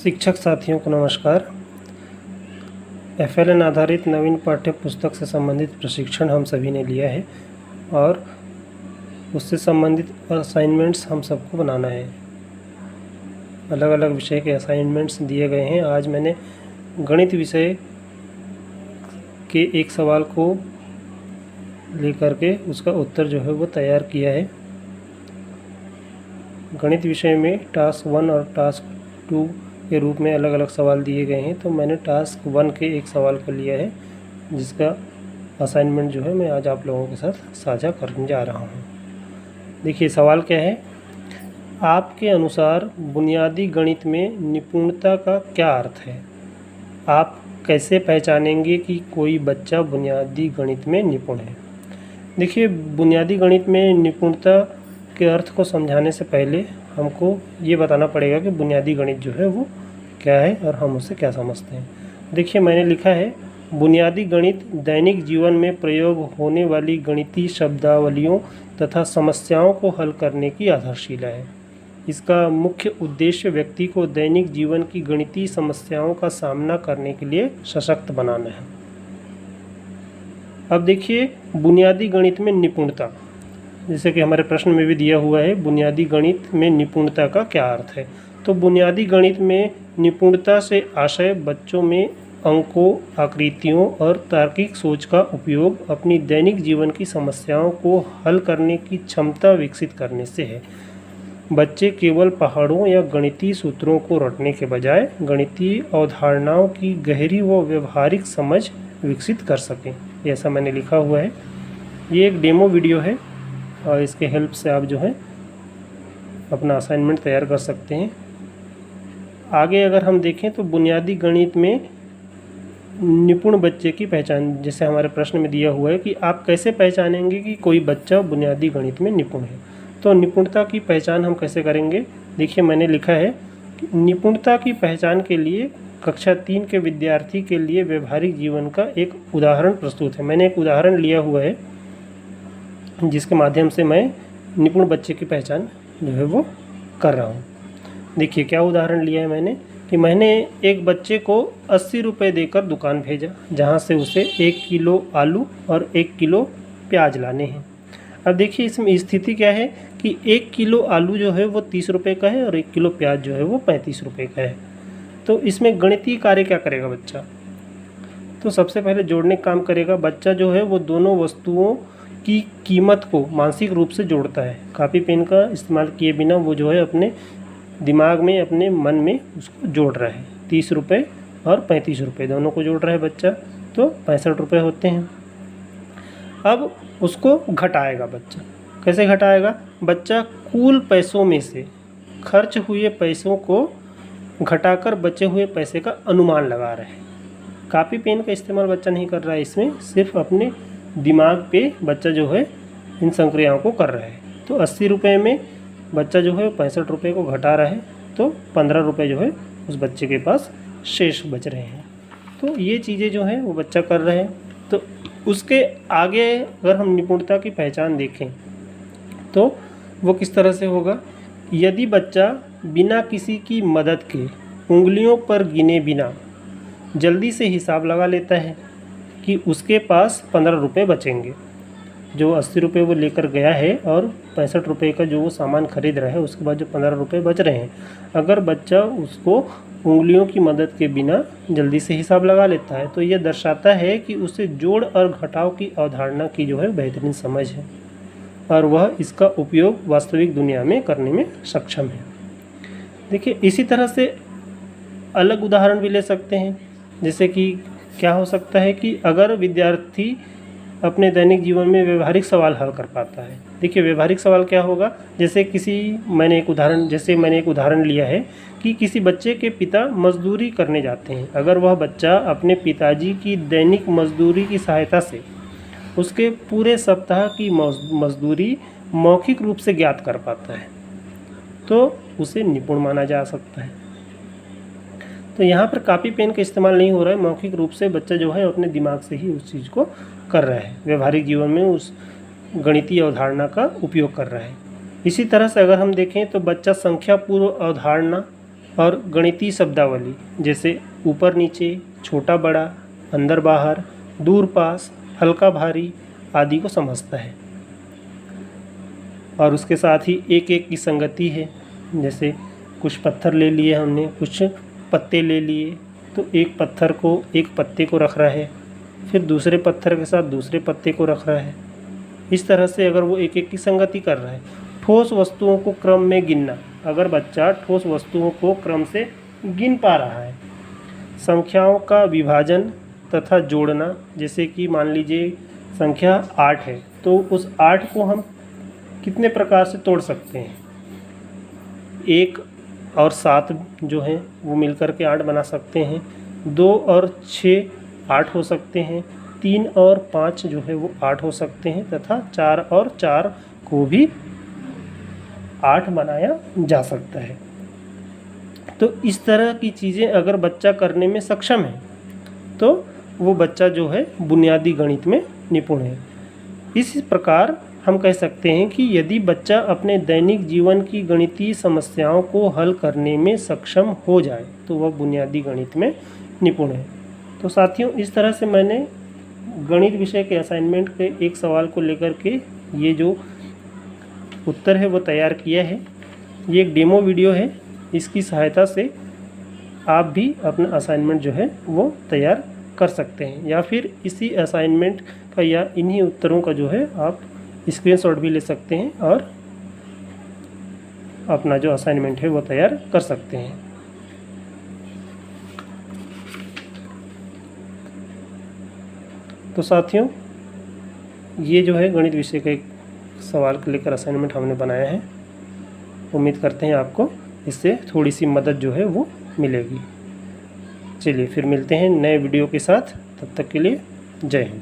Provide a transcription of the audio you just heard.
शिक्षक साथियों को नमस्कार। FLN आधारित नवीन पाठ्य पुस्तक से संबंधित प्रशिक्षण हम सभी ने लिया है और उससे संबंधित असाइनमेंट्स हम सबको बनाना है। अलग अलग विषय के असाइनमेंट्स दिए गए हैं। आज मैंने गणित विषय के एक सवाल को लेकर के उसका उत्तर जो है वो तैयार किया है। गणित विषय में टास्क 1 और टास्क 2 के रूप में अलग अलग सवाल दिए गए हैं, तो मैंने टास्क 1 के एक सवाल को लिया है, जिसका असाइनमेंट जो है मैं आज आप लोगों के साथ साझा करने जा रहा हूँ। देखिए सवाल क्या है। आपके अनुसार बुनियादी गणित में निपुणता का क्या अर्थ है? आप कैसे पहचानेंगे कि कोई बच्चा बुनियादी गणित में निपुण है? देखिए, बुनियादी गणित में निपुणता के अर्थ को समझाने से पहले हमको ये बताना पड़ेगा कि बुनियादी गणित जो है वो क्या है और हम उससे क्या समझते हैं। देखिए, मैंने लिखा है, बुनियादी गणित दैनिक जीवन में प्रयोग होने वाली गणितीय शब्दावलियों तथा समस्याओं को हल करने की आधारशिला है। इसका मुख्य उद्देश्य व्यक्ति को दैनिक जीवन की गणितीय समस्याओं का सामना करने के लिए सशक्त बनाना है। अब देखिए, बुनियादी गणित में निपुणता, जैसे कि हमारे प्रश्न में भी दिया हुआ है, बुनियादी गणित में निपुणता का क्या अर्थ है? तो बुनियादी गणित में निपुणता से आशय बच्चों में अंकों, आकृतियों और तार्किक सोच का उपयोग अपनी दैनिक जीवन की समस्याओं को हल करने की क्षमता विकसित करने से है। बच्चे केवल पहाड़ों या गणितीय सूत्रों को रटने के बजाय गणितीय अवधारणाओं की गहरी व व्यवहारिक समझ विकसित कर सकें, ऐसा मैंने लिखा हुआ है। ये एक डेमो वीडियो है और इसके हेल्प से आप जो है अपना असाइनमेंट तैयार कर सकते हैं। आगे अगर हम देखें तो बुनियादी गणित में निपुण बच्चे की पहचान, जैसे हमारे प्रश्न में दिया हुआ है कि आप कैसे पहचानेंगे कि कोई बच्चा बुनियादी गणित में निपुण है। तो निपुणता की पहचान हम कैसे करेंगे? देखिए, मैंने लिखा है कि निपुणता की पहचान के लिए कक्षा 3 के विद्यार्थी के लिए व्यवहारिक जीवन का एक उदाहरण प्रस्तुत है। मैंने एक उदाहरण लिया हुआ है जिसके माध्यम से मैं निपुण बच्चे की पहचान जो है वो कर रहा हूँ। देखिए, क्या उदाहरण लिया है मैंने कि मैंने एक बच्चे को 80 रुपये देकर दुकान भेजा, जहाँ से उसे 1 किलो आलू और 1 किलो प्याज लाने हैं। अब देखिए, इसमें स्थिति क्या है कि 1 किलो आलू जो है वो 30 रुपये का है और 1 किलो प्याज जो है वो 35 रुपये का है। तो इसमें गणितीय कार्य क्या करेगा बच्चा? तो सबसे पहले जोड़ने का काम करेगा। बच्चा जो है वो दोनों वस्तुओं की कीमत को मानसिक रूप से जोड़ता है। कापी पेन का इस्तेमाल किए बिना वो जो है अपने दिमाग में, अपने मन में उसको जोड़ रहा है। 30 रुपये और 35 रुपये दोनों को जोड़ रहा है बच्चा, तो 65 रुपये होते हैं। अब उसको घटाएगा बच्चा। कैसे घटाएगा? बच्चा कुल पैसों में से खर्च हुए पैसों को घटाकर बचे हुए पैसे का अनुमान लगा रहा है। कापी पेन का इस्तेमाल बच्चा नहीं कर रहा है, इसमें सिर्फ अपने दिमाग पे बच्चा जो है इन संक्रियाओं को कर रहा है। तो 80 रुपये में बच्चा जो है 65 रुपये को घटा रहा है, तो 15 रुपये जो है उस बच्चे के पास शेष बच रहे हैं। तो ये चीज़ें जो हैं वो बच्चा कर रहा है। तो उसके आगे अगर हम निपुणता की पहचान देखें तो वो किस तरह से होगा? यदि बच्चा बिना किसी की मदद के उंगलियों पर गिने बिना जल्दी से हिसाब लगा लेता है कि उसके पास 15 रुपये बचेंगे, जो 80 रुपये वो लेकर गया है और 65 रुपये का जो वो सामान खरीद रहा है, उसके बाद जो 15 रुपये बच रहे हैं, अगर बच्चा उसको उंगलियों की मदद के बिना जल्दी से हिसाब लगा लेता है, तो ये दर्शाता है कि उसे जोड़ और घटाव की अवधारणा की जो है बेहतरीन समझ है और वह इसका उपयोग वास्तविक दुनिया में करने में सक्षम है। देखिए, इसी तरह से अलग उदाहरण भी ले सकते हैं। जैसे कि क्या हो सकता है कि अगर विद्यार्थी अपने दैनिक जीवन में व्यवहारिक सवाल हल कर पाता है। देखिए, व्यवहारिक सवाल क्या होगा? जैसे मैंने एक उदाहरण लिया है कि किसी बच्चे के पिता मजदूरी करने जाते हैं। अगर वह बच्चा अपने पिताजी की दैनिक मजदूरी की सहायता से उसके पूरे सप्ताह की मजदूरी मौखिक रूप से ज्ञात कर पाता है, तो उसे निपुण माना जा सकता है। तो यहाँ पर कापी पेन का इस्तेमाल नहीं हो रहा है, मौखिक रूप से बच्चा जो है अपने दिमाग से ही उस चीज़ को कर रहा है, व्यवहारिक जीवन में उस गणितीय अवधारणा का उपयोग कर रहा है। इसी तरह से अगर हम देखें तो बच्चा संख्या पूर्व अवधारणा और गणितीय शब्दावली जैसे ऊपर नीचे, छोटा बड़ा, अंदर बाहर, दूर पास, हल्का भारी आदि को समझता है। और उसके साथ ही एक एक की संगति है, जैसे कुछ पत्थर ले लिए हमने, कुछ पत्ते ले लिए, तो एक पत्थर को, एक पत्ते को रख रहा है, फिर दूसरे पत्थर के साथ दूसरे पत्ते को रख रहा है। इस तरह से अगर वो एक एक की संगति कर रहा है। ठोस वस्तुओं को क्रम में गिनना, अगर बच्चा ठोस वस्तुओं को क्रम से गिन पा रहा है। संख्याओं का विभाजन तथा जोड़ना, जैसे कि मान लीजिए संख्या 8 है, तो उस 8 को हम कितने प्रकार से तोड़ सकते हैं। 1 और 7 जो हैं वो मिलकर के 8 बना सकते हैं। 2 और 6 8 हो सकते हैं। 3 और 5 जो है वो 8 हो सकते हैं, तथा 4 और 4 को भी 8 बनाया जा सकता है। तो इस तरह की चीज़ें अगर बच्चा करने में सक्षम है तो वो बच्चा जो है बुनियादी गणित में निपुण है। इस प्रकार हम कह सकते हैं कि यदि बच्चा अपने दैनिक जीवन की गणितीय समस्याओं को हल करने में सक्षम हो जाए तो वह बुनियादी गणित में निपुण है। तो साथियों, इस तरह से मैंने गणित विषय के असाइनमेंट के एक सवाल को लेकर के ये जो उत्तर है वो तैयार किया है। ये एक डेमो वीडियो है, इसकी सहायता से आप भी अपना असाइनमेंट जो है वो तैयार कर सकते हैं, या फिर इसी असाइनमेंट का या इन्हीं उत्तरों का जो है आप स्क्रीनशॉट भी ले सकते हैं और अपना जो असाइनमेंट है वो तैयार कर सकते हैं। तो साथियों, ये जो है गणित विषय का एक सवाल को लेकर असाइनमेंट हमने बनाया है। उम्मीद करते हैं आपको इससे थोड़ी सी मदद जो है वो मिलेगी। चलिए फिर मिलते हैं नए वीडियो के साथ, तब तक के लिए जय हिंद।